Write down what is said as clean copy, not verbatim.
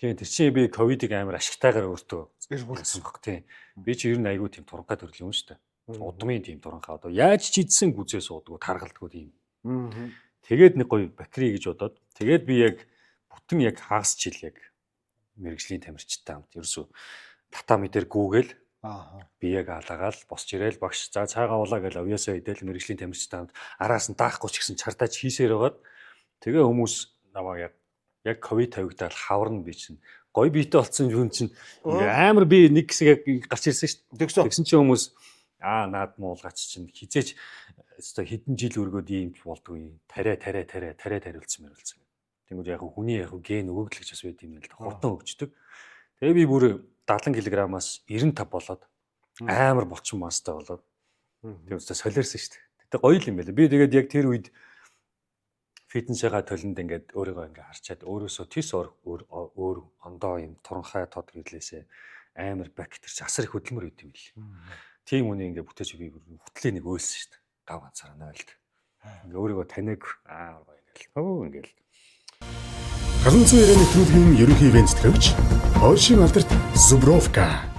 Тийм тэр чинь би ковидыг амар ашигтайгаар өөртөө ирүүлсэн баг тийм. Би чи ер нь айгүй тийм туранхай төрөл юм шүү дээ. Удмын тийм туранхай одоо яаж ч идсэн гүзээ суудгүй таргалдгүй тийм. Тэгээд нэг гоё бактерий гэж бодоод тэгээд би яг бүтэн яг хагас жил яг мэрэгжлийн тамирчтай хамт ерөөсөө татами дээр гүүгээл биеийг алаагаал босч ирээл багш за цаагаа уулаа гэж авьяасаа идэл мэрэгжлийн тамирчтай хамт араас нь даахгүй ч гэсэн чардаач хийсээр байгаад тэгээ хүмүүс намайг яг ковид тавигдаад хаварна би чинь гоё биетэй болсон юм чинь амар би нэг хэсэг яг гарч ирсэн шүү дээ. Тэгсэн чинь хүмүүс наад муулгач чинь хизээч өстой хэдэн жил өргөөд ийм болдгүй тариа тариулсан мэрэлсэн. Тэнгүүд яг хүний яг ген өгөгдөл гэж бас байд юм л да. Хурдан өгчдөг. Тэгээ би бүр 70 кг-аас 95 болоод амар булчин мастай болоод тийм үстэй солиорсон шүү дээ. Тэгтээ гоё юм байлаа. Би тэгээд яг тэр үед фитнесээ толинд ингээд өөрийгөө ингээд харчаад өөрөөсөө тис өөр ондоо юм туранхай тод гэрлээсээ амар бактери асар их хөдөлмөр өгд юм бил. Тийм үнийг ингээд бүтээж би хөтлөө нэг өөлсөн шүү дээ. Гав ганцаараа нойлд. Ингээд өөрийгөө таних гоё ингээл. Халуун цэвэр нэвтрүүлгийн ерөнхий ивент төгч Польшийн алдарт Зубровка